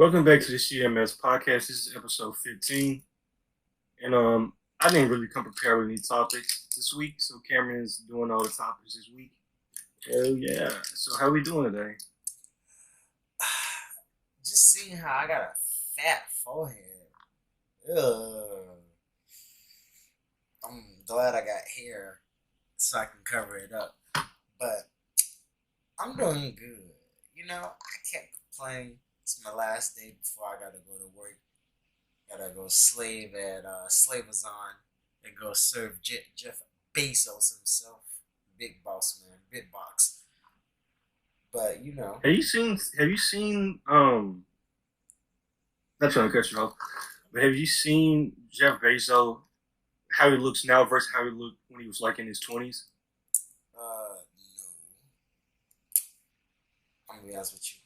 Welcome back to the CDMS podcast. This is episode 15. And I didn't really come prepared with any topics this week, so Cameron is doing all the topics this week. Hell yeah. So how we doing today? Just seeing how I got a fat forehead. Ugh. I'm glad I got hair so I can cover it up. But I'm doing good. I can't complain. It's my last day before I gotta go to work. Gotta go slave at Slavazon and go serve Jeff Bezos himself. Big boss man, big box. But Have you seen not trying to cut you off, but have you seen Jeff Bezos how he looks now versus how he looked when he was like in his 20s? no. I'm gonna be honest with you.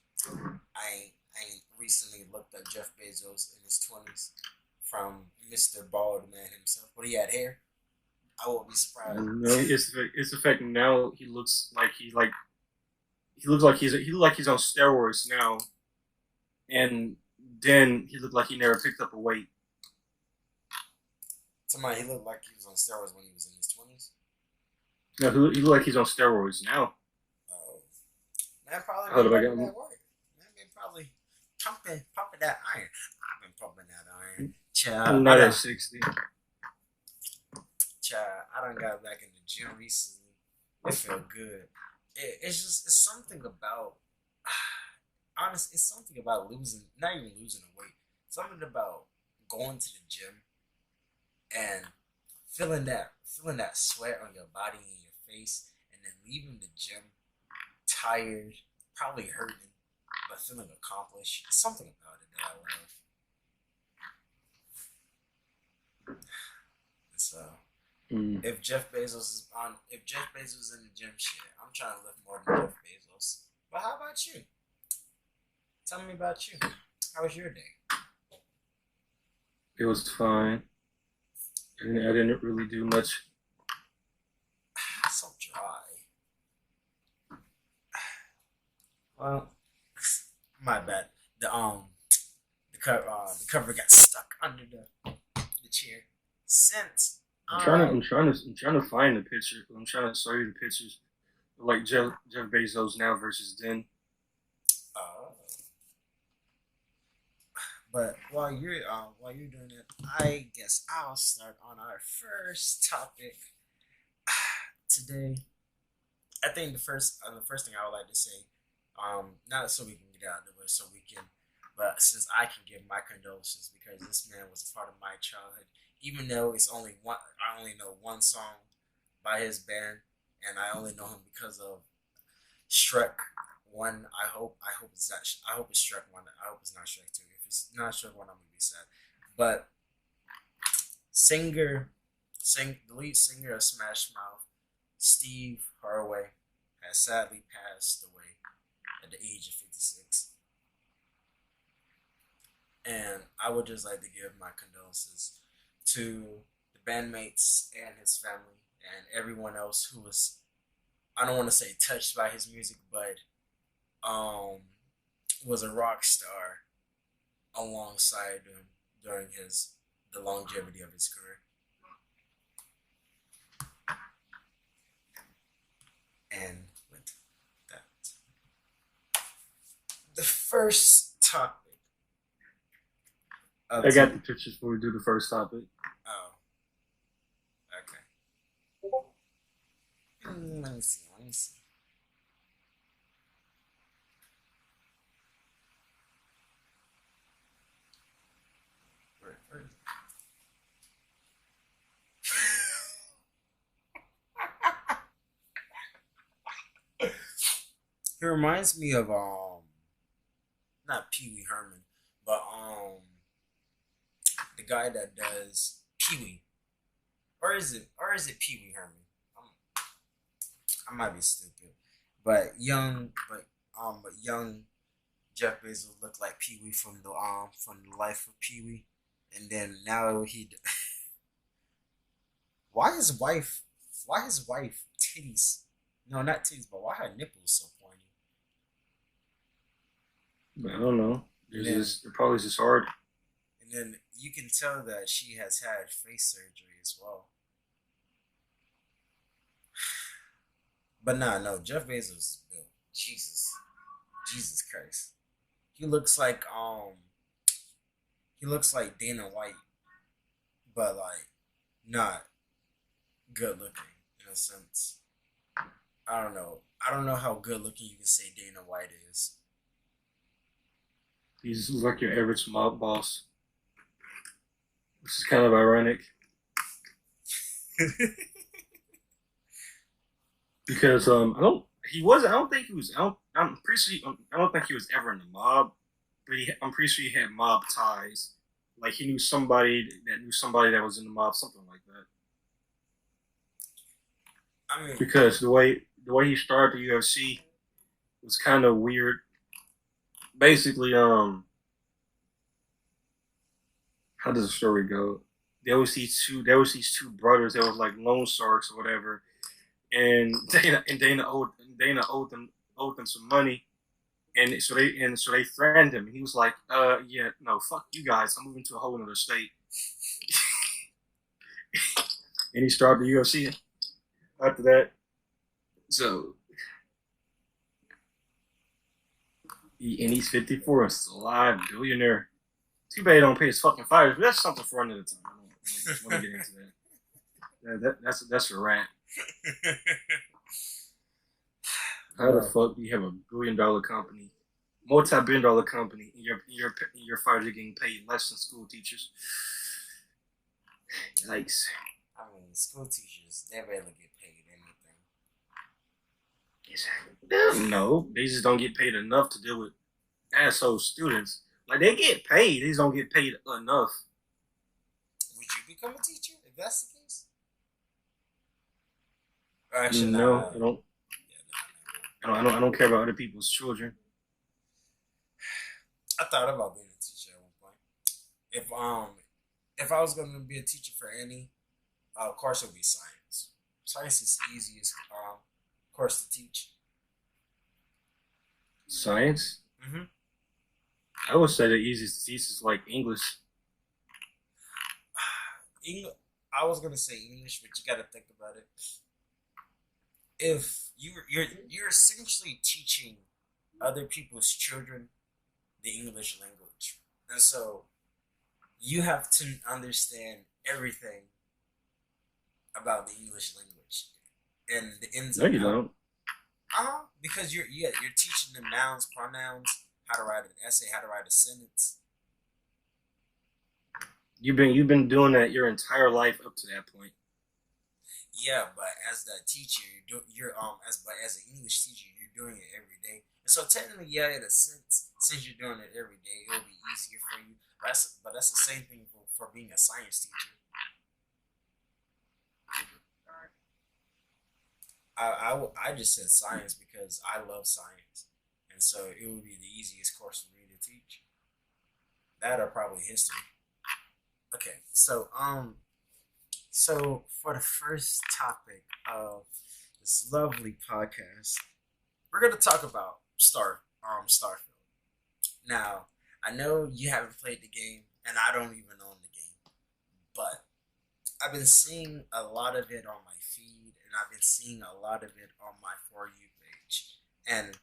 I ain't recently looked at Jeff Bezos in his 20s from Mr. Bald Man himself. But he had hair. I won't be surprised. No, it's the fact now he looks like he looks like he's on steroids now, and then he looked like he never picked up a weight. Somebody, he looked like he was on steroids when he was in his 20s. No, he look like he's on steroids now. Oh. Man probably Hold been up, I putting got that work. Man been probably pumping that iron. I've been pumping that iron. I'm not at 60. I done got back in the gym recently. It felt good. It's something about, honestly, it's something about losing, not even losing the weight. Something about going to the gym and feeling that sweat on your body and your face, and then leaving the gym tired, probably hurting, but feeling accomplished. It's something about it that I love. So if Jeff Bezos is in the gym, shit, I'm trying to lift more than Jeff Bezos. But how about you? Tell me about you. How was your day? It was fine. I didn't really do much. So dry. Well, my bad. The cover got stuck under the chair. Since I'm trying to find the picture. I'm trying to show you the pictures of like Jeff Bezos now versus then. uh, but while you're doing it, I guess I'll start on our first topic today. I think the first thing I would like to say, not so we can get out of the way, but since I can give my condolences because this man was a part of my childhood, even though it's only one, I only know one song by his band, and I only know him because of Shrek One. I hope it's not. I hope it's Shrek One. I hope it's not Shrek Two. If it's not Shrek One, I'm gonna be sad. But the lead singer of Smash Mouth, Steve Harway, has sadly passed away at the age of 56. And I would just like to give my condolences to the bandmates and his family and everyone else who was, I don't want to say touched by his music, but um, was a rock star alongside him during the longevity of his career. And with that, the first topic of I got the pictures before we do the first topic. oh, okay. Let me see. Where is it? He reminds me of not Pee Wee Herman, but the guy that does Pee Wee, or is it Pee Wee Herman? I might be stupid, but young Jeff Bezos looked like Pee Wee from the life of Pee Wee, and then now why his wife titties, no, not titties, but why her nipples so pointy? I don't know. And then It probably just hard. you can tell that she has had face surgery as well. But nah, no, Jeff Bezos is built. Jesus Christ. He looks like Dana White, but like not good looking in a sense. I don't know. I don't know how good looking you can say Dana White is. He's like your average mob boss, which is kind of ironic because I don't. He wasn't. I don't think he was. I'm pretty sure. I don't think he was ever in the mob, but I'm pretty sure he had mob ties. Like he knew somebody that was in the mob, something like that. I mean, Because the way he started the UFC was kind of weird. Basically, how does the story go? There was these two brothers that was like loan sharks or whatever, and Dana owed them some money, and so they threatened him. He was like, yeah, no, fuck you guys, I'm moving to a whole other state, and he started the UFC after that. So he's 54, still alive, billionaire. Too bad he don't pay his fucking fighters, but that's something for another time. I don't want to get into that. That's a rant. How the fuck do you have a $1 billion company, multi-billion dollar company, and your fighters are getting paid less than school teachers? Yikes! I mean, school teachers they barely get paid anything. Exactly. No, they just don't get paid enough to deal with asshole students. Like they get paid, they just don't get paid enough. Would you become a teacher if that's the case? Or actually, No, nah. I don't. Yeah, nah. I don't care about other people's children. I thought about being a teacher at one point. If I was going to be a teacher for any, course it would be science. Science is the easiest course to teach. Science. Mm-hmm. I would say the easiest to teach is like English. I was gonna say English, but you got to think about it. If you're essentially teaching other people's children the English language, and so you have to understand everything about the English language and the ins No, and you outs. don't. Because you're teaching them nouns, pronouns, how to write an essay, how to write a sentence. You've been doing that your entire life up to that point. Yeah, but as the teacher, as an English teacher, you're doing it every day. And so technically, yeah, in a sense, since you're doing it every day, it'll be easier for you. But that's the same thing for being a science teacher. I just said science because I love science, and so it would be the easiest course for me to teach. That or probably history. Okay, so for the first topic of this lovely podcast, we're gonna talk about Starfield. Now, I know you haven't played the game, and I don't even own the game, but I've been seeing a lot of it on my feed, and I've been seeing a lot of it on my For You page, and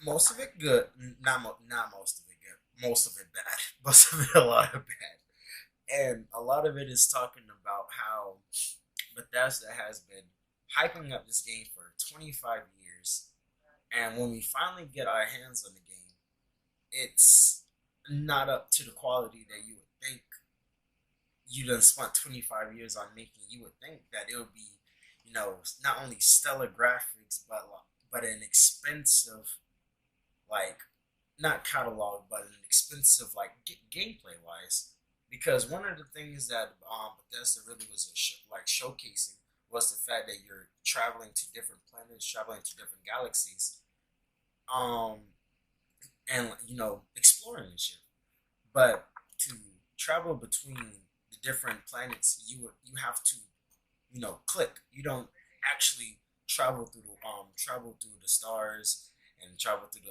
most of it good, not most of it good, most of it bad, most of it a lot of bad, and a lot of it is talking about how Bethesda has been hyping up this game for 25 years, and when we finally get our hands on the game, it's not up to the quality that you would think. You done spent 25 years on making. You would think that it would be, not only stellar graphics, but an expensive, like, not catalog, but an expensive, like, gameplay wise. Because one of the things that Bethesda really was showcasing was the fact that you're traveling to different planets, traveling to different galaxies, um, and exploring and shit. But to travel between the different planets, you have to click. You don't actually travel through the stars and travel through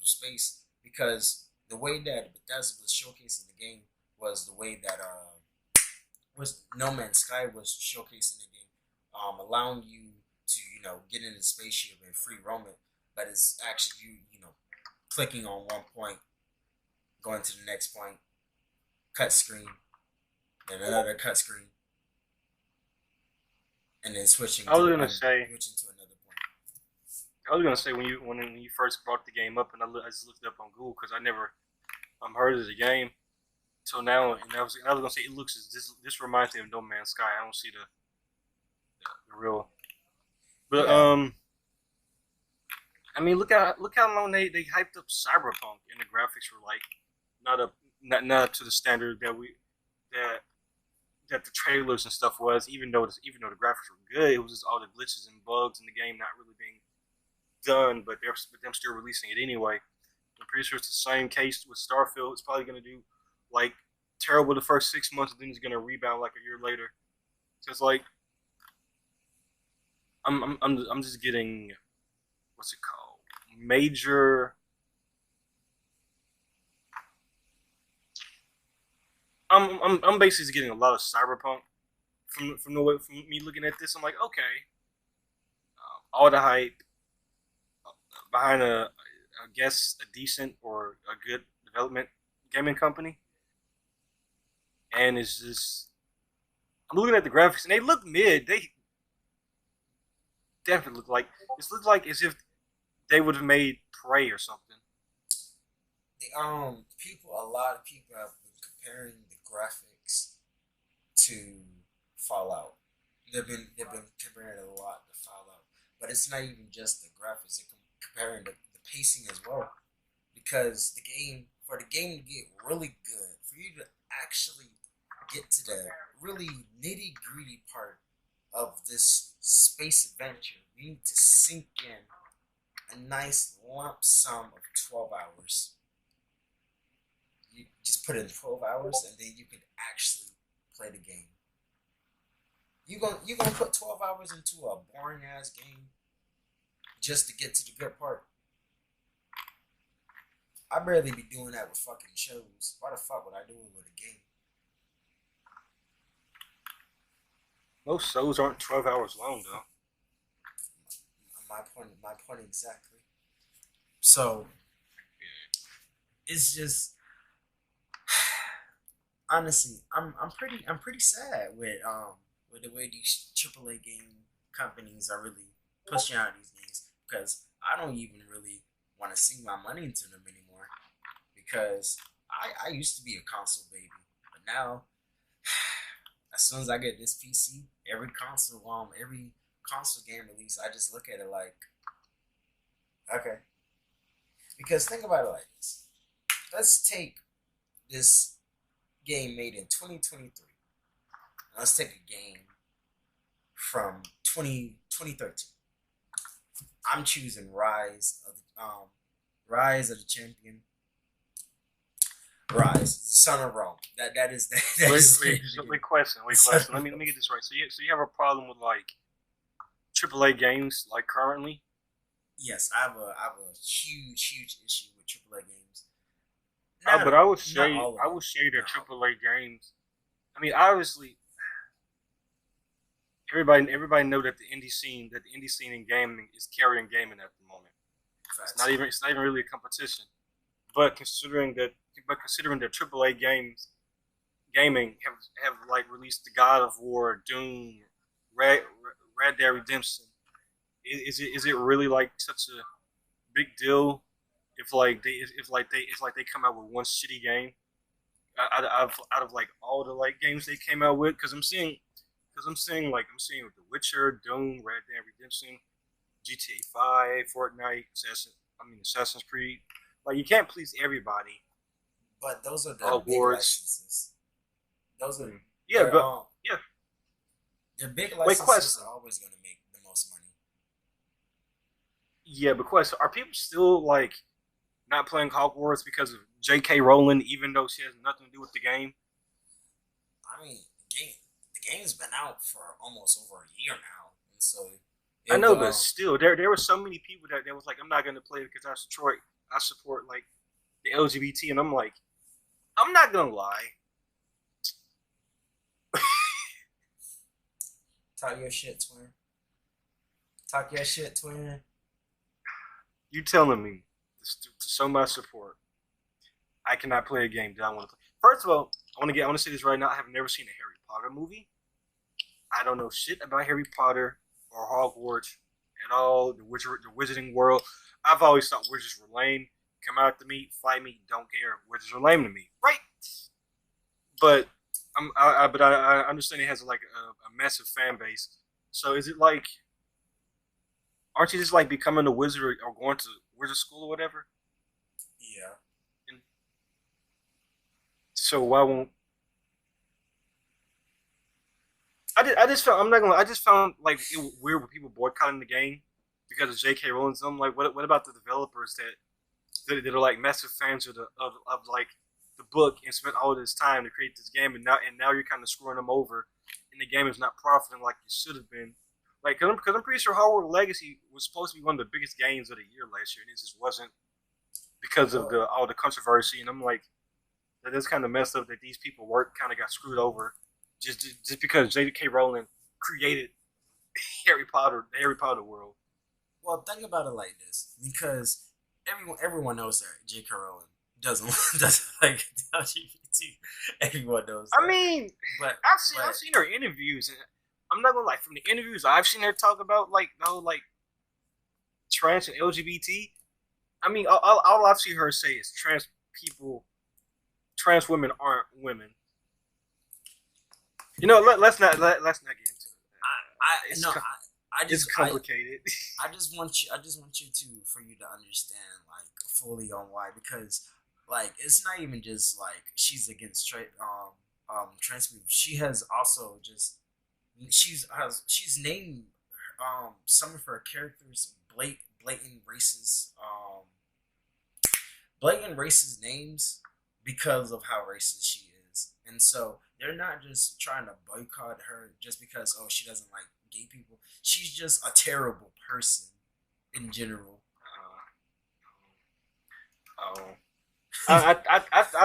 space. because the way that Bethesda was showcasing the game was the way that was No Man's Sky was showcasing the game, allowing you to get in the spaceship and free roam it, but it's actually you clicking on one point, going to the next point, cut screen, then another cut screen, and then switching to another point. I was gonna say when you first brought the game up, and I just looked it up on Google because I never heard of the game till now, and I was gonna say it looks this reminds me of No Man's Sky. I don't see the real, but Yeah. I mean look how long they hyped up Cyberpunk, and the graphics were like not up to the standard that the trailers and stuff was. Even though the graphics were good, it was just all the glitches and bugs in the game not really being done, but them still releasing it anyway. I'm pretty sure it's the same case with Starfield. It's probably gonna do like terrible the first 6 months, and then it's gonna rebound like a year later. So it's like I'm just getting what's it called major. I'm basically just getting a lot of cyberpunk from me looking at this. I'm like, okay, all the hype behind I guess a decent or a good development gaming company, and it's just I'm looking at the graphics and they look mid. They definitely look like as if they would have made Prey or something. A lot of people have been comparing the graphics to Fallout. They've been comparing it a lot to Fallout, but it's not even just the graphics. They're comparing the pacing as well, because for the game to get really good, for you to actually get to the really nitty gritty part of this space adventure, you need to sink in a nice lump sum of 12 hours. You just put in 12 hours and then you can actually play the game. You gonna put 12 hours into a boring ass game just to get to the good part? I barely be doing that with fucking shows. Why the fuck would I do it with a game? Most shows aren't 12 hours long though. My point exactly. So it's just honestly, I'm pretty sad with the way these AAA game companies are really pushing out these games, because I don't even really want to sink my money into them anymore, because I used to be a console baby, but now as soon as I get this PC, every console game release, I just look at it like, okay. Because think about it like this. Let's take this game made in 2023. Let's take a game from 2013. I'm choosing Rise of the Champion. Rise, the Son of Rome. That is Wait, question. Let me get this right. So you have a problem with like AAA games like currently? Yes, I have a huge issue with AAA games. But I would say that AAA games. I mean, obviously, everybody know that the indie scene in gaming is carrying gaming at the moment. Facts. It's not even really a competition. But considering that AAA gaming have like released the God of War, Doom, Red Dead Redemption, is it really like such a big deal if they come out with one shitty game out of like all the like games they came out with? Because I'm seeing with The Witcher, Doom, Red Dead Redemption, GTA 5, Fortnite, Assassin's Creed. Like, you can't please everybody. But those are the Hogwarts. Big licenses. Those are yeah. Their big licenses are always going to make the most money. Yeah, but question: are people still like not playing Hogwarts because of J.K. Rowling, even though she has nothing to do with the game? I mean, the game's been out for almost over a year now, and so I know, but still, there were so many people that was like, I'm not going to play it because I support like the LGBT, and I'm like, I'm not gonna lie. Talk your shit, twin. Talk your shit, twin. You telling me to show my support, I cannot play a game that I want to play. First of all, I want to say this right now. I have never seen a Harry Potter movie. I don't know shit about Harry Potter or Hogwarts at all. The Wizarding world. I've always thought wizards were lame. Come out to me, fight me, don't care. Wizards are lame to me, right? But I understand it has like a massive fan base. So is it like, aren't you just like becoming a wizard or going to wizard school or whatever? Yeah. And so why won't I just found I'm not gonna I just found like it weird with people boycotting the game because of J.K. Rowling. So I'm like, what about the developers that are like massive fans of like the book and spent all this time to create this game, and now you're kind of screwing them over, and the game is not profiting like it should have been. Like, because I'm pretty sure Hogwarts Legacy was supposed to be one of the biggest games of the year last year, and it just wasn't because of all the controversy. And I'm like, that's kind of messed up that these people kind of got screwed over just because J.K. Rowling created the Harry Potter world. Well, think about it like this, because everyone knows that J.K. Rowling doesn't like LGBT. Everyone knows that. I mean, but I've seen her interviews, and I'm not gonna lie. From the interviews I've seen her talk about, like the whole like trans and LGBT. I mean, all I've seen her say is trans women aren't women. You know, let's not get into it. It's complicated. I just want you for you to understand like fully on why, because like it's not even just like she's against trans people. She has also just she's named some of her characters blatant racist names because of how racist she is. And so they're not just trying to boycott her just because she doesn't like gay people. She's just a terrible person in general. I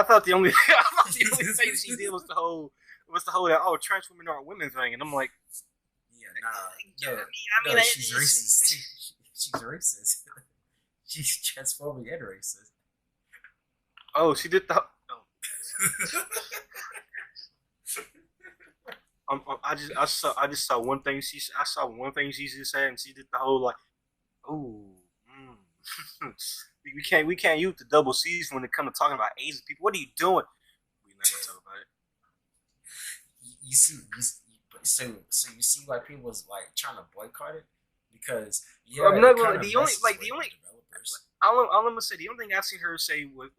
thought the only thing she did was the whole that trans women aren't women thing, and I'm like, she's racist. She's racist. She's transphobic and racist. Oh, she did the. I just saw one thing she just said, and she did the whole like, we can't use the double C's when it comes to talking about Asian people. What are you doing? We not gonna talk about it. You see, so you see why people was like trying to boycott it, because I'm not gonna, the only developers. All I'm gonna say, the only thing I've seen her say was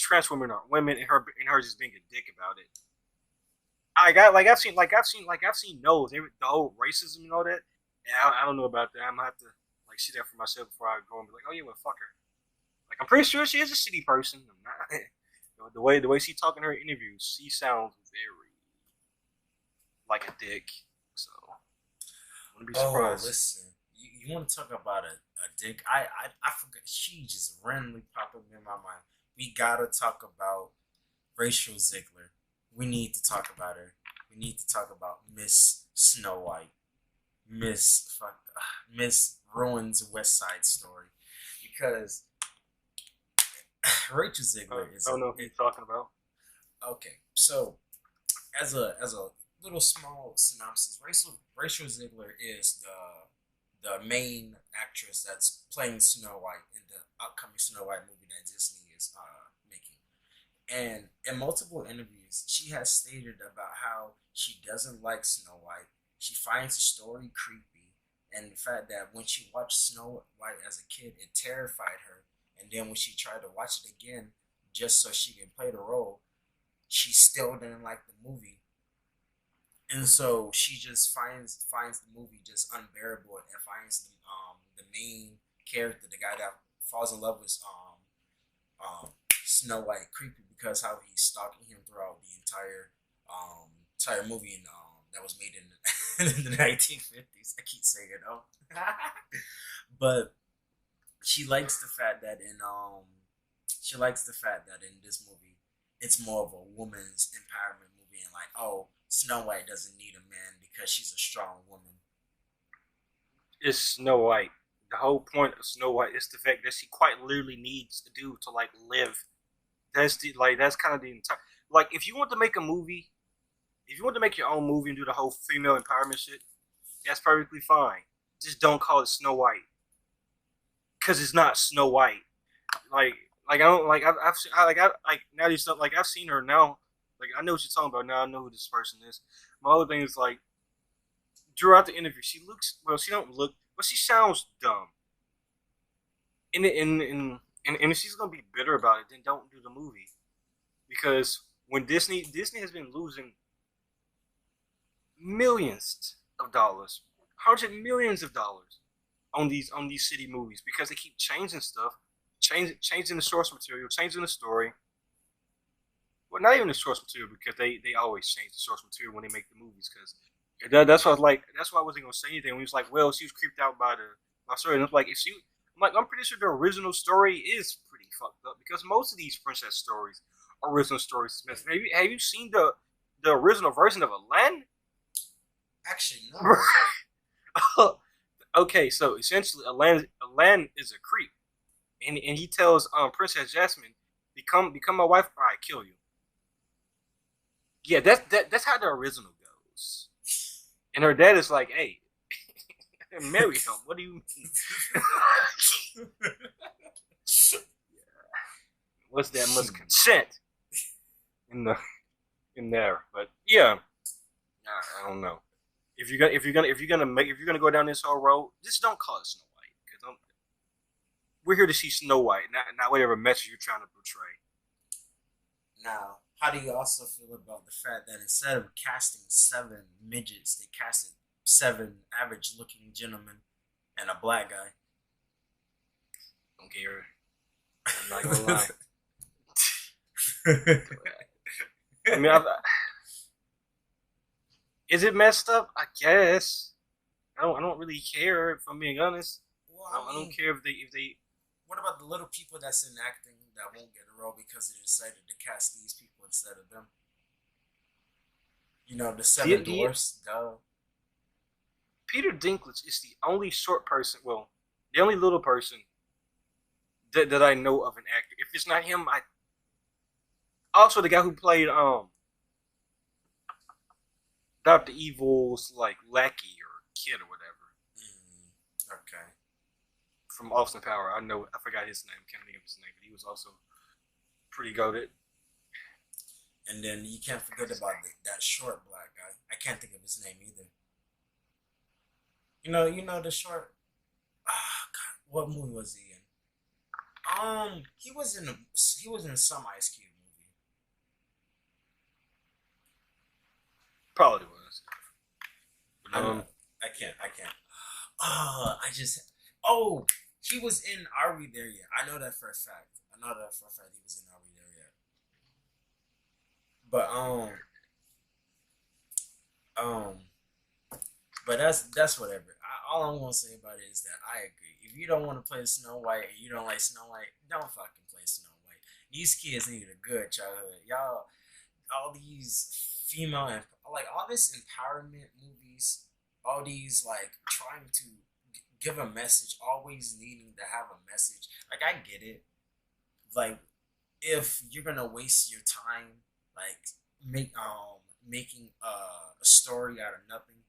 trans women aren't women, and her just being a dick about it. I've seen those the whole racism and all that. And I don't know about that. I'm gonna have to like see that for myself before I go and be like, oh yeah, well fuck her. Like I'm pretty sure she is a shitty person. I'm not, the way she talk in her interviews, she sounds very like a dick. So I'm gonna be surprised. Oh, listen, you want to talk about a dick? I forgot. She just randomly popped up in my mind. We gotta talk about Rachel Ziegler. We need to talk about her. We need to talk about Miss Snow White. Miss Ruins West Side Story. Because Rachel Ziegler is... I don't know who you're talking about. Okay, so as a little small synopsis, Rachel Ziegler is the main actress that's playing Snow White in the upcoming Snow White movie that Disney is making. And in multiple interviews, she has stated about how she doesn't like Snow White. She finds the story creepy, and the fact that when she watched Snow White as a kid, it terrified her. And then when she tried to watch it again, just so she can play the role, she still didn't like the movie. And so she just finds the movie just unbearable, and finds the main character, the guy that falls in love with Snow White, creepy because how he's stalking him throughout the entire movie that was made in the 1950s. I keep saying it, but she likes the fact that She likes the fact that in this movie, it's more of a woman's empowerment movie, and like, oh, Snow White doesn't need a man because she's a strong woman. It's Snow White. The whole point of Snow White is the fact that she quite literally needs a dude to like live. That's kind of the entire like if you want to make a movie, if you want to make your own movie and do the whole female empowerment shit, that's perfectly fine. Just don't call it Snow White because it's not Snow White. Like like I don't like like now these stuff like I've seen her now. Like I know what you're talking about now. I know who this person is. My other thing is like throughout the interview, she looks well. She don't look, but she sounds dumb. And if she's gonna be bitter about it, then don't do the movie because when Disney has been losing millions of dollars, hundred millions of dollars on these city movies because they keep changing stuff, changing the source material, changing the story. Well, not even the source material because they always change the source material when they make the movies because that's why I was like that's why I wasn't gonna say anything when he was like, well, she was creeped out by the my story, and I'm like, if she, I'm like, I'm pretty sure the original story is pretty fucked up because most of these princess stories, original stories. Have you seen the original version of Aladdin? Actually, no. Okay, so essentially, Aladdin is a creep, and he tells Princess Jasmine, become my wife or I kill you. Yeah, that's how the original goes. And her dad is like, hey, marry him. What do you mean? What's that much consent in there? But yeah, I don't know. If you're gonna go down this whole road, just don't call it Snow White because we're here to see Snow White, not whatever message you're trying to portray. Now, how do you also feel about the fact that instead of casting 7 midgets, they casted 7 average-looking gentlemen and a black guy? Don't care. I'm not gonna lie. I mean, is it messed up? I guess. I don't really care if I'm being honest. Well, I don't care if they. What about the little people that's in acting that won't get a role because they decided to cast these people instead of them? You know, the seven dwarfs. Duh. Peter Dinklage is the only short person. Well, the only little person that I know of an actor. If it's not him, I. Also, the guy who played Dr. Evil's like lackey or kid or whatever. Okay. From Austin Power, I forgot his name. Can't think of his name, but he was also pretty goated. And then you can't forget about that short black guy. I can't think of his name either. You know the short. Ah, God, what movie was he in? He was in some Ice Cube movie. Probably was. I can't. Oh, he was in Are We There Yet? I know that for a fact. He was in Are We There Yet? But that's whatever. All I'm gonna say about it is that I agree. If you don't want to play Snow White and you don't like Snow White, don't fucking play Snow White. These kids need a good childhood. Y'all, all these female and like all this empowerment movies, all these like trying to give a message, always needing to have a message. Like I get it. Like if you're gonna waste your time, like making a story out of nothing,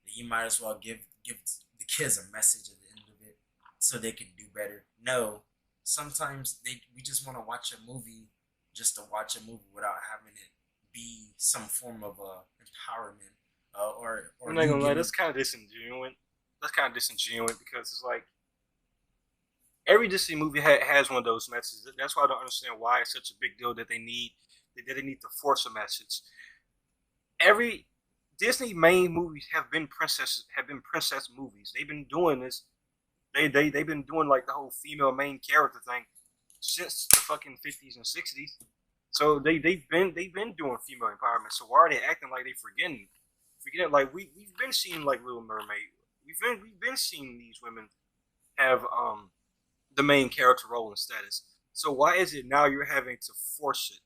then you might as well give the kids a message at the end of it so they can do better. No, sometimes we just want to watch a movie just to watch a movie without having it be some form of empowerment or. I'm not gonna lie, that's kind of disingenuous. Because it's like every Disney movie has one of those messages. That's why I don't understand why it's such a big deal that they need to force a message. Every Disney main movies have been princess movies. They've been doing this. They've been doing like the whole female main character thing since the fucking 50s and 60s. So they've been doing female empowerment. So why are they acting like they forgetting like we've been seeing like Little Mermaid. We've been seeing these women have the main character role and status. So why is it now you're having to force it?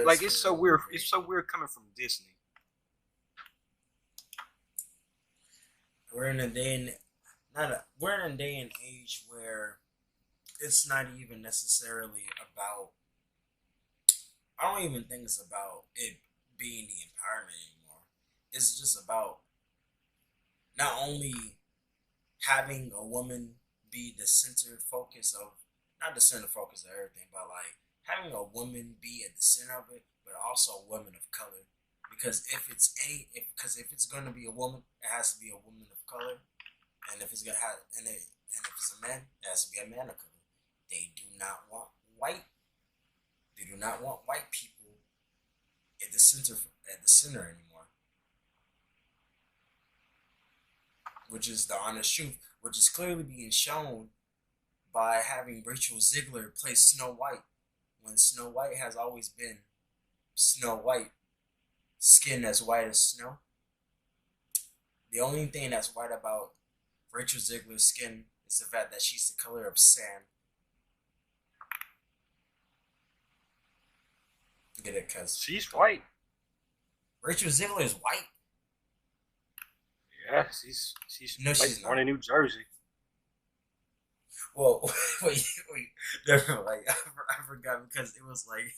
Like it's so weird. It's so weird coming from Disney. We're in a day and we're in a day and age where it's not even necessarily about. I don't even think it's about it being the empowerment anymore. It's just about not only having a woman be the center focus of, not the center focus of everything, but like having a woman be at the center of it, but also a woman of color. Because if it's going to be a woman, it has to be a woman of color, and if it's gonna have and if it's a man, it has to be a man of color. They do not want white. They do not want white people at the center anymore, which is the honest truth, which is clearly being shown by having Rachel Ziegler play Snow White when Snow White has always been Snow White, skin as white as snow. The only thing that's white about Rachel Ziegler's skin is the fact that she's the color of sand. Get it? Cause She's white. Rachel Ziegler is white. Yeah, she's No, like she's born not. in New Jersey. Well, wait. No, like I forgot because it was like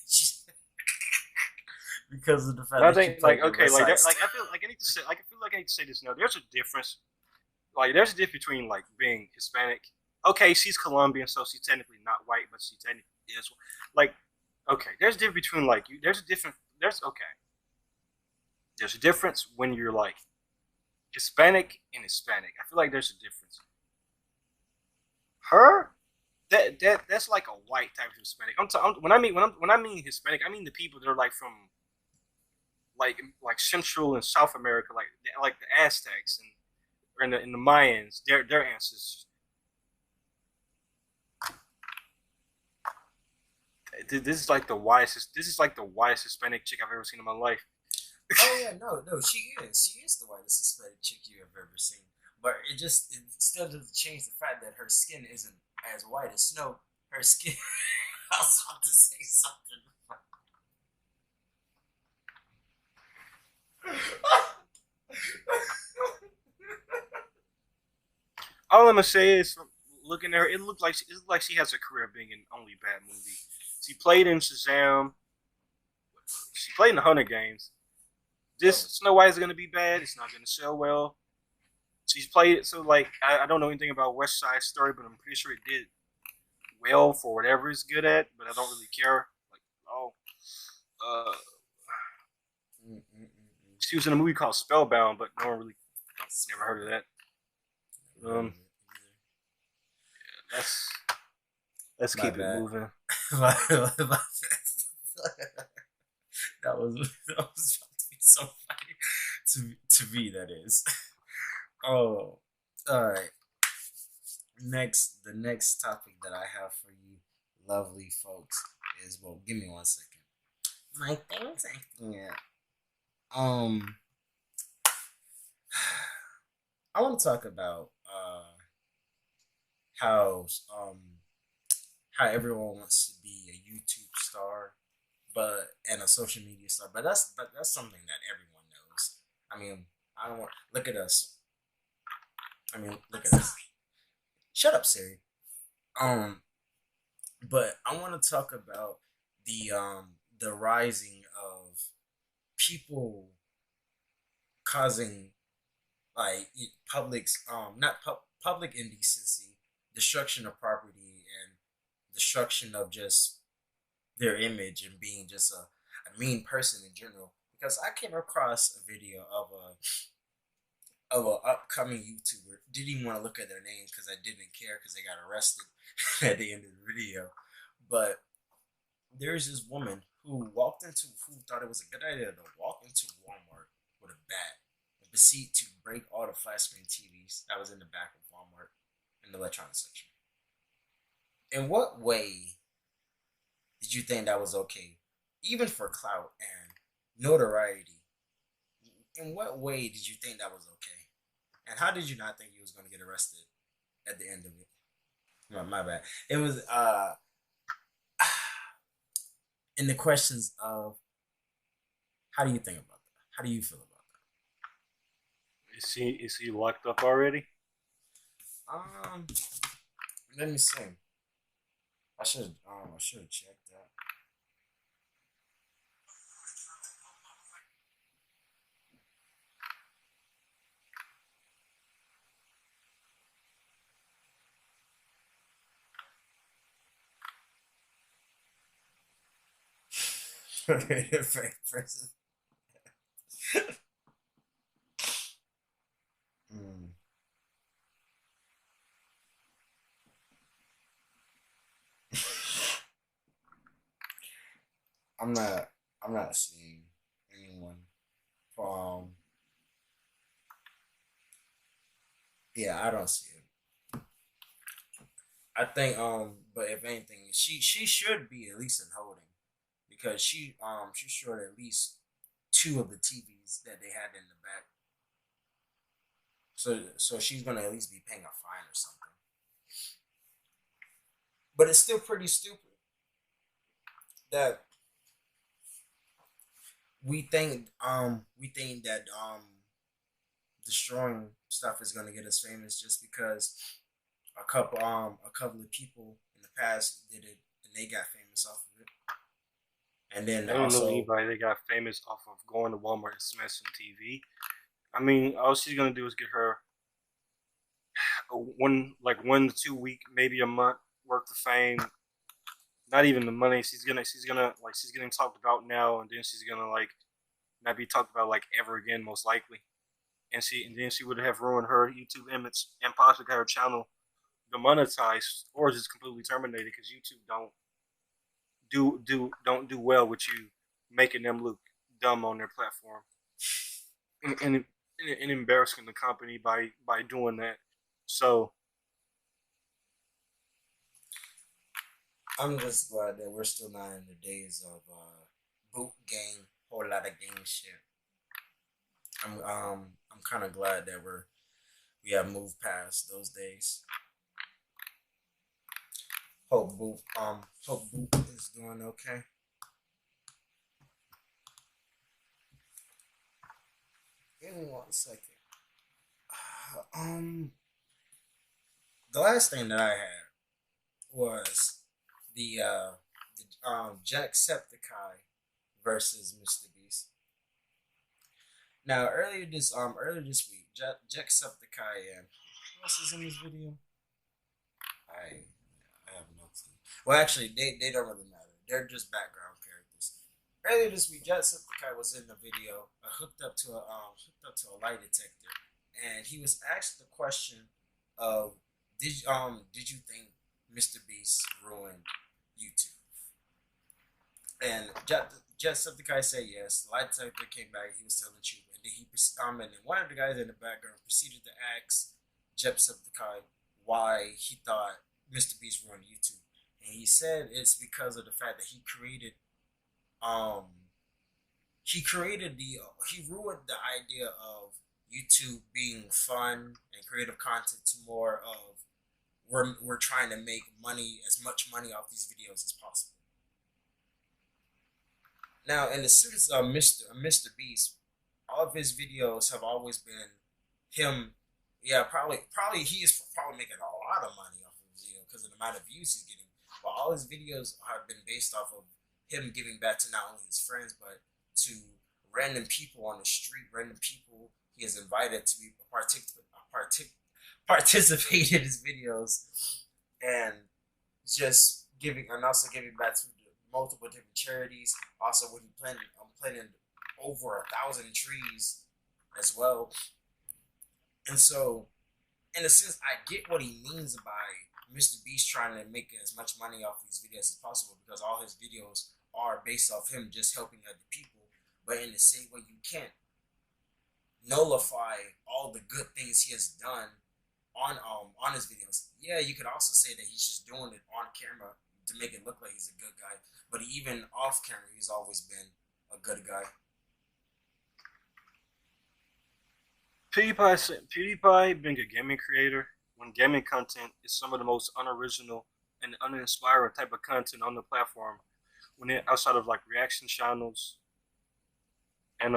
because of the fact But I that she think like played the okay, West like Side that, like Story. I feel like I need to say like I feel like I need to say this now. There's a difference. Like there's a difference between like being Hispanic. Okay, she's Colombian, so she's technically not white, but she technically is. Like okay, there's a difference between like you. There's a different. There's okay. There's a difference when you're like Hispanic and Hispanic. I feel like there's a difference. Her, that's like a white type of Hispanic. When I mean Hispanic, I mean the people that are like from like Central and South America, like the Aztecs and the Mayans, their ancestors. This is like the wisest. This is like the wisest Hispanic chick I've ever seen in my life. Oh yeah, no, she is. She is the whitest Hispanic chick you have ever seen. But it still doesn't change the fact that her skin isn't as white as snow. Her skin. I was about to say something. All I'm gonna say is, from looking at her, it looked like she has a career being in only bad movie. She played in Shazam. She played in the Hunger Games. This Oh, Snow White is gonna be bad. It's not gonna sell well. She's played it, so like I don't know anything about West Side Story, but I'm pretty sure it did well for whatever it's good at. But I don't really care. Like oh, uh, mm, mm, mm, mm. she was in a movie called Spellbound, but no one really never heard of Spellbound. that. Never heard of Um, it let's let's either. My keep it bad. moving. My that was about to be so funny to me. That is. Oh, all right. The next topic that I have for you, lovely folks, is well. Give me 1 second. My things acting up. Um, I want to talk about how how everyone wants to be a YouTube star, and a social media star. But that's something that everyone knows. I mean, I don't want look at us. I mean, look at us. Shut up, Siri. Um, but I want to talk about the rising of people causing like public's not public indecency, destruction of property, and destruction of just their image and being just a mean person in general. Because I came across a video of an upcoming YouTuber. Didn't even want to look at their names because I didn't care because they got arrested at the end of the video. But there's this woman who thought it was a good idea to walk into Walmart with a bat and proceed to break all the flat screen TVs that was in the back of Walmart in the electronics section. In what way did you think that was okay? Even for clout and notoriety, in what way did you think that was okay? And how did you not think you was going to get arrested? at the end of it. My bad. It was in the questions of how do you think about that? How do you feel about Is he locked up already? that? Let me see. I should have checked that. First, mm, I'm not. I'm not seeing anyone. Um. Yeah, I don't see it. I think. But if anything, she should be at least in holding because she showed at least two of the TVs that they had in the back. So she's gonna at least be paying a fine or something. But it's still pretty stupid that we think that destroying stuff is gonna get us famous just because a couple of people in the past did it and they got famous off of it. And then I don't know also anybody that got famous off of going to Walmart and smashing TV. I mean, all she's gonna do is get her one like 1 to 2 week, maybe a month worth of fame. Not even the money. She's getting talked about now, and then she's gonna like not be talked about like ever again, most likely. And then she would have ruined her YouTube image and possibly got her channel demonetized or just completely terminated because YouTube don't do well with you making them look dumb on their platform and embarrassing the company by doing that. So I'm just glad that we're still not in the days of boot gang, whole lot of gang shit. I'm kind of glad that we have moved past those days. Hope boot is doing okay. Give me 1 second. Um, the last thing that I had was the Jacksepticeye versus Mr. Beast. Now earlier this week, Jacksepticeye and who else is in this video? I I have no clue. Well, actually, they don't really matter. They're just background characters. Earlier this week, Jacksepticeye was in the video, hooked up to a lie detector, and he was asked the question of did you think Mr. Beast ruined YouTube? And Jacksepticeye said yes. The lie detector came back. He was telling the truth, and then one of the guys in the background proceeded to ask Jacksepticeye why he thought Mr. Beast ruined YouTube, and he said it's because of the fact that um he ruined the idea of YouTube being fun and creative content to more of we're trying to make money as much money off these videos as possible. Now, in the sense of Mr. Beast, all of his videos have always been him. Yeah, probably he is probably making a lot of money off of the video because of the amount of views he's getting. But all his videos have been based off of him giving back to not only his friends but to random people on the street, random people he has invited to be participate in his videos, and just giving and also giving back to multiple different charities. Also, when he planting over 1,000 trees as well. And so, in a sense, I get what he means by Mr. Beast trying to make as much money off these videos as possible because all his videos are based off him just helping other people. But in the same way, you can't nullify all the good things he has done on his videos. Yeah, you could also say that he's just doing it on camera to make it look like he's a good guy. But even off camera, he's always been a good guy. PewDiePie being a gaming creator when gaming content is some of the most unoriginal and uninspiring type of content on the platform. When it outside of like reaction channels and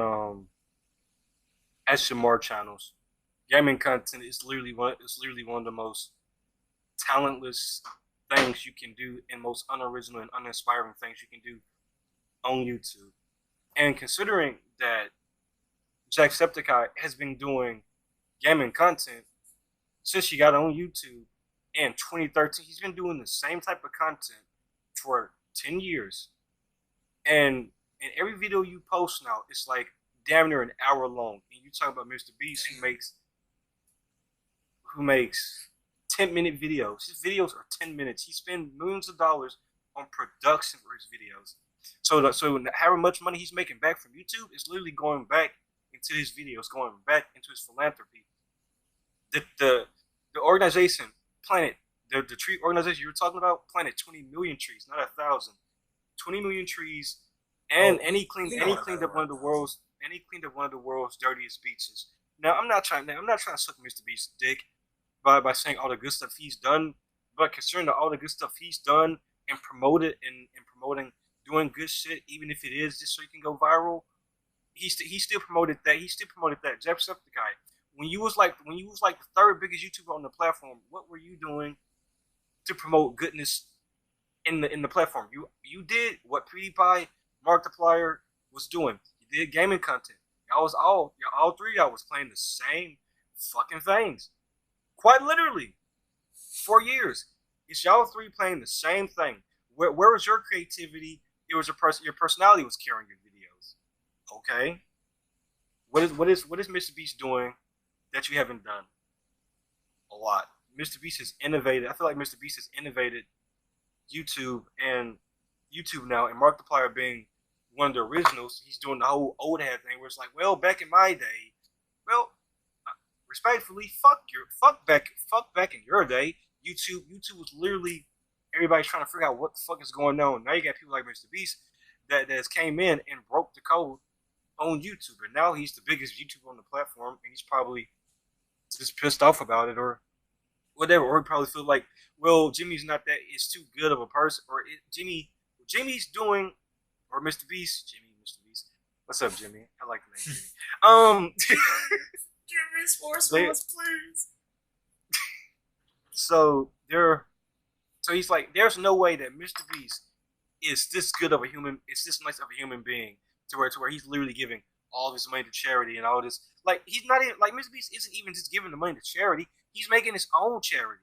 SMR channels, gaming content is literally one of the most talentless things you can do and most unoriginal and uninspiring things you can do on YouTube. And considering that Jacksepticeye has been doing gaming content since he got on YouTube in 2013, he's been doing the same type of content for 10 years. And in every video you post now, it's like damn near an hour long. And you talk about Mr. Beast who makes 10-minute videos. His videos are 10 minutes. He spends millions of dollars on production for his videos. So however much money he's making back from YouTube is literally going back into his videos, going back into his philanthropy. The organization, Planet, the tree organization you were talking about, planted 20 million trees, not 1,000. 20 million trees, and he cleaned up one of the world's dirtiest beaches. Now I'm not trying to suck Mr. Beast's dick by saying all the good stuff he's done, but considering all the good stuff he's done and promoting doing good shit, even if it is just so he can go viral, he still promoted that. He still promoted that. Jacksepticeye. When you was like the third biggest YouTuber on the platform, what were you doing to promote goodness in the platform? You did what PewDiePie, Markiplier was doing. You did gaming content. All three of y'all was playing the same fucking things. Quite literally. For years. It's y'all three playing the same thing. Where was your creativity? It was your personality was carrying your videos. Okay? What is Mr. Beast doing that you haven't done? A lot. Mr. Beast has innovated. I feel like Mr. Beast has innovated YouTube now, and Markiplier being one of the originals, he's doing the whole old head thing where it's like, well, back in my day, well, respectfully, fuck back in your day. YouTube was literally everybody's trying to figure out what the fuck is going on. Now you got people like Mr. Beast that has came in and broke the code on YouTube, and now he's the biggest YouTuber on the platform, and he's probably just pissed off about it or whatever, or he probably feel like, well, Jimmy's not that, it's too good of a person, or Jimmy's doing, or Mr. Beast, Mr. Beast. What's up, Jimmy? I like the name Jimmy. Jimmy Sports, please. So he's like, there's no way that Mr. Beast is this good of a human, it's this nice of a human being to where he's literally giving all of his money to charity and all this. Like, he's not even, like, Mr. Beast isn't even just giving the money to charity. He's making his own charity.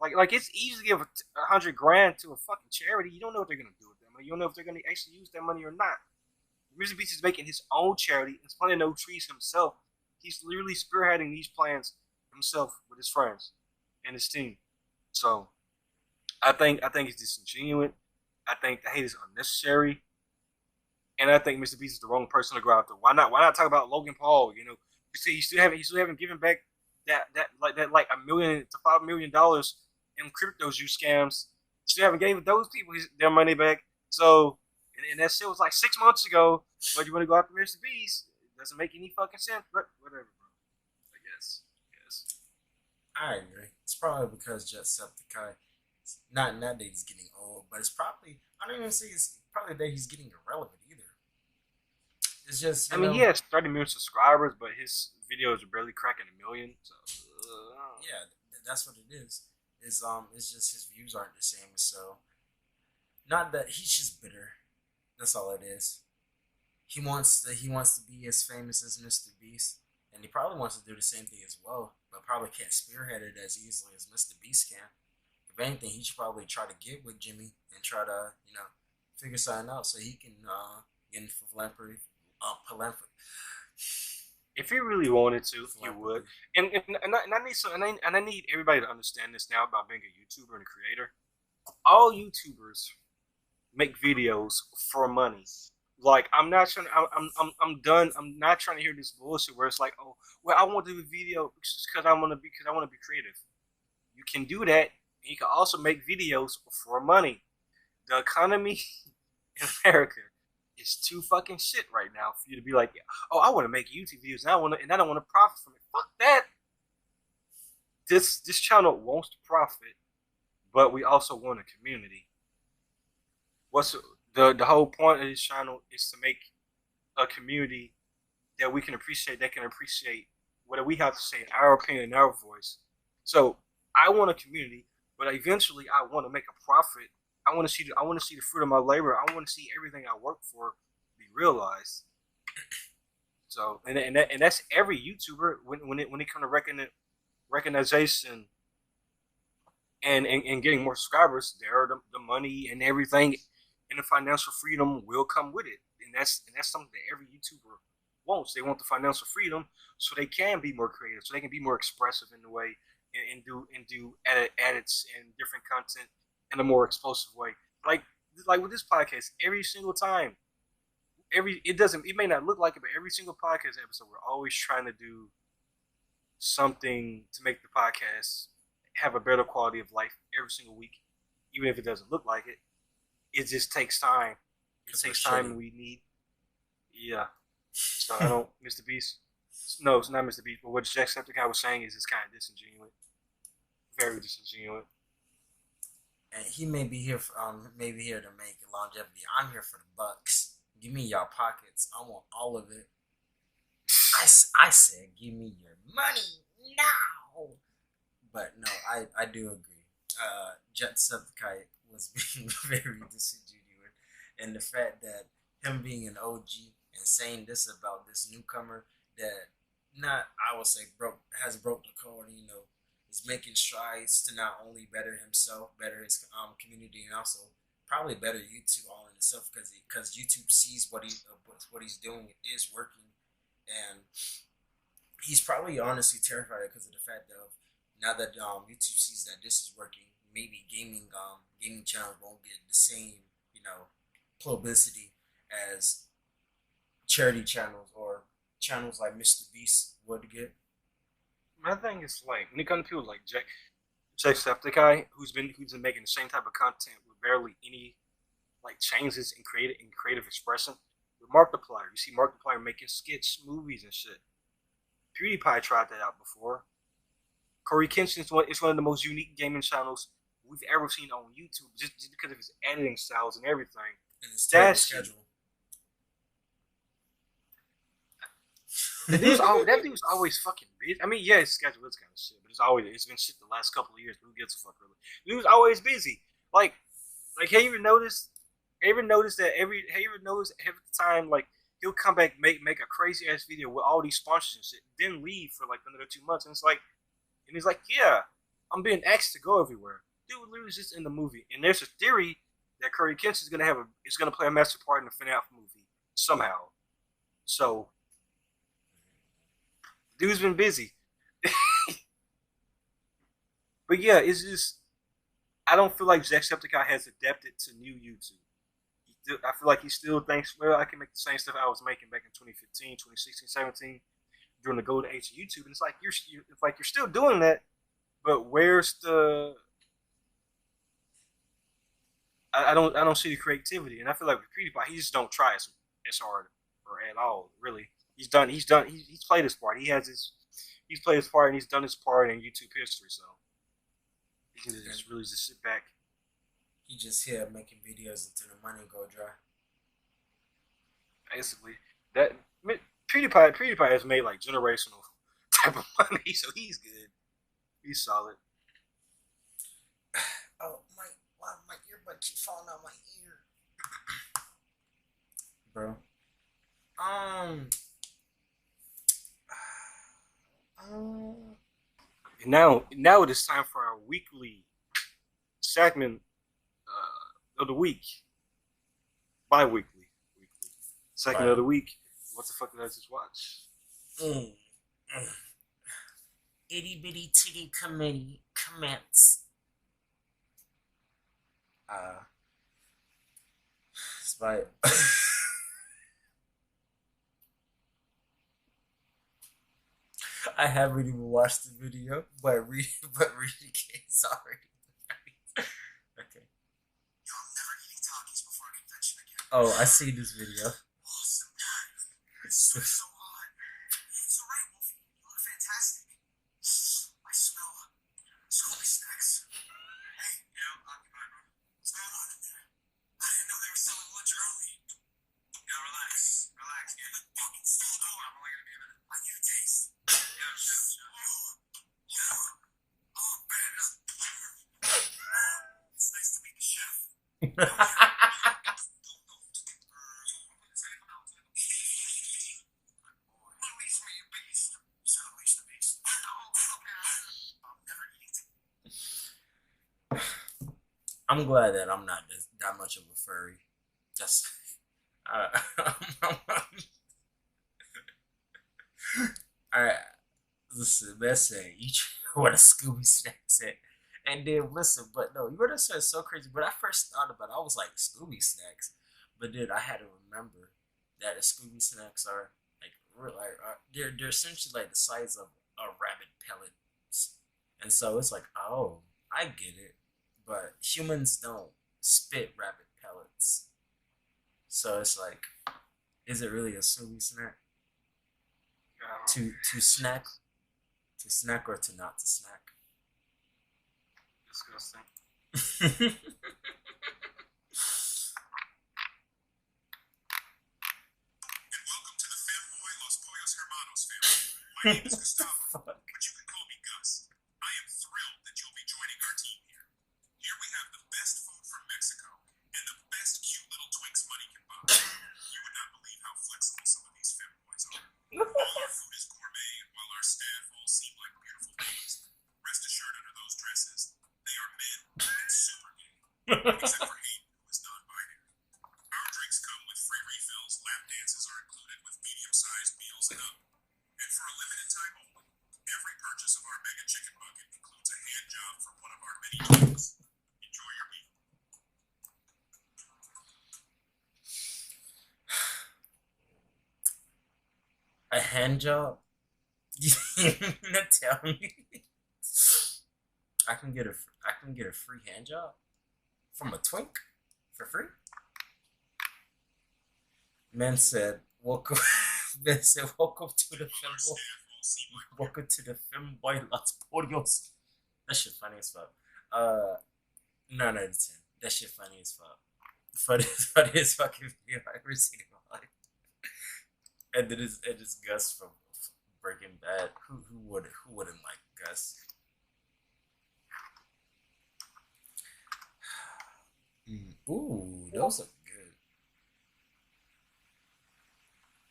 Like it's easy to give $100 grand to a fucking charity. You don't know what they're gonna do with that money. You don't know if they're gonna actually use that money or not. Mr. Beast is making his own charity. He's planting no trees himself. He's literally spearheading these plans himself with his friends and his team. So I think it's disingenuous. I think the hate is unnecessary. And I think Mr. Beast is the wrong person to go after. Why not talk about Logan Paul? You know, you see, he still haven't given back that $1 million to $5 million in crypto juice scams. Still haven't given those people their money back. So, and that shit was like 6 months ago. But you want to go after Mr. Beast? It doesn't make any fucking sense. But whatever, bro. I guess. I agree. It's probably because Jacksepticeye, not that he's getting old, but it's probably, I don't even say it's probably that he's getting irrelevant either. It's just, I mean, he has 30 million subscribers, but his videos are barely cracking 1 million. So yeah, that's what it is. It's just his views aren't the same. So, not that he's just bitter. That's all it is. He wants to be as famous as Mr. Beast, and he probably wants to do the same thing as well, but probably can't spearhead it as easily as Mr. Beast can. If anything, he should probably try to get with Jimmy and try to, figure something out so he can get into philanthropy. If he really wanted to, he would. And I need everybody to understand this now about being a YouTuber and a creator. All YouTubers make videos for money. Like, I'm not trying. I'm done. I'm not trying to hear this bullshit where it's like, oh, well, I want to do a video because I want to be creative. You can do that. And you can also make videos for money. The economy in America is too fucking shit right now for you to be like, oh, I want to make YouTube videos and I don't want to profit from it. Fuck that. this channel wants to profit, but we also want a community. What's the whole point of this channel is to make a community that we can appreciate, that can appreciate what we have to say, our opinion, our voice. So I want a community, but eventually I want to make a profit. I want to see the fruit of my labor. I want to see everything I work for be realized. So and that's every YouTuber when it comes to recognition and getting more subscribers, there the money and everything and the financial freedom will come with it. And that's something that every YouTuber wants. They want the financial freedom so they can be more creative, so they can be more expressive in the way and do edits and different content in a more explosive way. Like with this podcast, every single time, it may not look like it, but every single podcast episode, we're always trying to do something to make the podcast have a better quality of life every single week, even if it doesn't look like it. It just takes time. It takes time, and we need. Yeah. So I don't, Mr. Beast. No, it's not Mr. Beast. But what Jacksepticeye was saying is it's kind of disingenuous, very disingenuous. And he may be here to make longevity. I'm here for the bucks. Give me y'all pockets. I want all of it. I said, give me your money now. But no, I do agree. Jacksepticeye was being very disingenuous, and the fact that him being an OG and saying this about this newcomer that has broke the code, is making strides to not only better himself, better his community, and also probably better YouTube all in itself because YouTube sees what he's doing is working, and he's probably honestly terrified because of the fact that now that YouTube sees that this is working, maybe gaming channels won't get the same publicity as charity channels or channels like Mr. Beast would get. My thing is when it comes to people like Jacksepticeye, who's been making the same type of content with barely any changes in creative expression. With Markiplier, you see Markiplier making skits, movies, and shit. PewDiePie tried that out before. Corey Kenshin is one of the most unique gaming channels we've ever seen on YouTube, just because of his editing styles and everything. And his terrible schedule. That dude's always fucking busy. I mean, yeah, his schedule is kind of shit, but it's been shit the last couple of years. But who gives a fuck, really? The dude's always busy. Have you ever noticed that every time he'll come back make a crazy ass video with all these sponsors and shit, then leave for another 2 months, and he's like, yeah, I'm being asked to go everywhere. Dude literally is just in the movie, and there's a theory that Corey Kenshin is gonna play a master part in the FNAF movie somehow. So, dude's been busy. But yeah, it's just I don't feel like Jacksepticeye has adapted to new YouTube. I feel like he still thinks, well, I can make the same stuff I was making back in 2015, 2016, 17 during the golden age of YouTube, and it's like you're still doing that, but where's the? I don't see the creativity, and I feel like with PewDiePie, he just don't try as hard or at all. Really, he's played his part. He's played his part, and he's done his part in YouTube history. So he can just sit back. He just here making videos until the money go dry. Basically, that PewDiePie has made generational type of money, so he's good. He's solid. Oh my earbud keep falling out my ear, bro. And now it is time for our weekly segment of the week. Bi-weekly. Segment of the week. What the fuck did I just watch? Itty bitty titty committee commence. Spy. I haven't even watched the video, but reading is already okay. Yo, I'm never eating Takis before a convention again. Oh, I see this video. Awesome. It's so hot. It's alright, Wolfie. You look fantastic. I smell snacks. Hey, occupied, bro. What's going on in there? I didn't know they were selling lunch early. Yo, relax. Relax, kid. Fucking still door. I'm only gonna be a minute. I need a taste. Yo, yo. Oh, man. It's nice to meet the chef. I'm glad that I'm not that much of a furry. Just, alright. Listen, let's say you try what a Scooby snack said, and then listen. But no, you would have said so crazy. When I first thought about it, I was like Scooby snacks, but then I had to remember that the Scooby snacks are like they're essentially like the size of a rabbit pellets, and so it's like, oh, I get it. But humans don't spit rabbit pellets. So it's like, is it really a Scooby snack? To snack? To snack or to not to snack? Disgusting. And welcome to the Fanboy Los Pollos Hermanos family. My name is Gustavo, but you can call me Gus. I am thrilled that you'll be joining our team here. Here we have the best food from Mexico and the best cute little Twinks money can buy. You would not believe how flexible some of these fanboys are. All our food is gourmet, and while our staff all seem like beautiful ladies, rest assured under those dresses, they are men and super gay. Except for Hayden, who is non-binary. Our drinks come with free refills, lap dances are included with medium-sized meals and up. And for a limited time only, every purchase of our mega chicken bucket includes a hand job from one of our many jobs. Enjoy your meal. A hand job? You gonna tell me I can get a free hand job from a twink for free? Man said, "Welcome." Man said, "Welcome to the femboy. Welcome to the femboy Los Pollos." That shit funny as fuck. 9 out of 10. That shit funny as fuck. Funniest fucking video I ever seen in my life. And then it's Gus from Breaking Bad. Who wouldn't like Gus? Ooh, those are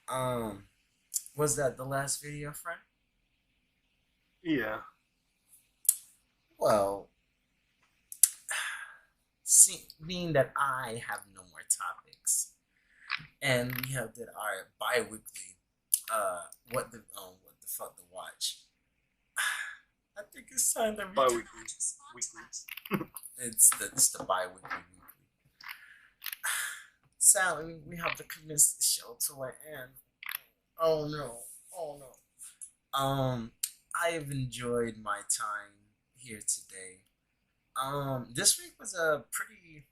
good. Was that the last video, friend? Yeah. Well, being that I have no more topics, and we have did our bi-weekly, what the fuck to watch. I think it's time that we Bi-weekly. Weekly. It's the bi-weekly weekly. Sadly, we have to convince the show to an end. Oh no. I've enjoyed my time here today. This week was a pretty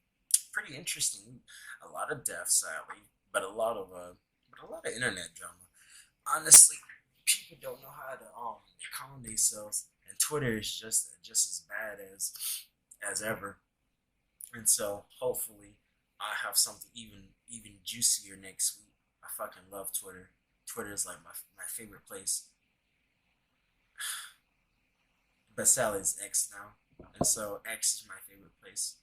interesting week. A lot of deaths, sadly, but a lot of internet drama. Honestly, people don't know how to calm themselves, and Twitter is just as bad as ever. And so hopefully I have something even juicier next week. I fucking love Twitter. Twitter is like my favorite place. But Sally is X now, and so X is my favorite place.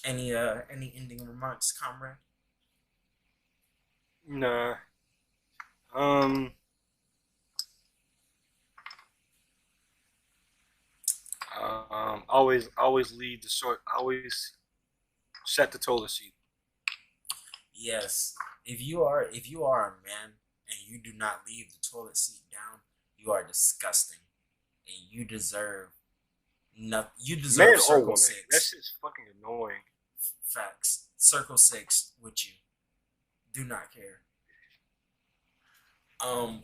Any ending remarks, comrade? Nah. Always leave the short. Always set the toilet seat. Yes. If you are a man and you do not leave the toilet seat down, you are disgusting, and you deserve nothing. You deserve Man or Circle woman. 6. That shit's fucking annoying. Facts. Circle 6 with you. Do not care.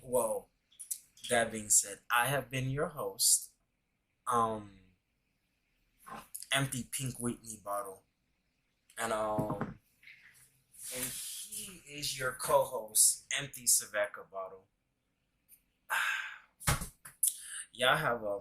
Well, that being said, I have been your host. Empty Pink Whitney bottle. And he is your co-host, Empty Saveka bottle. Y'all have a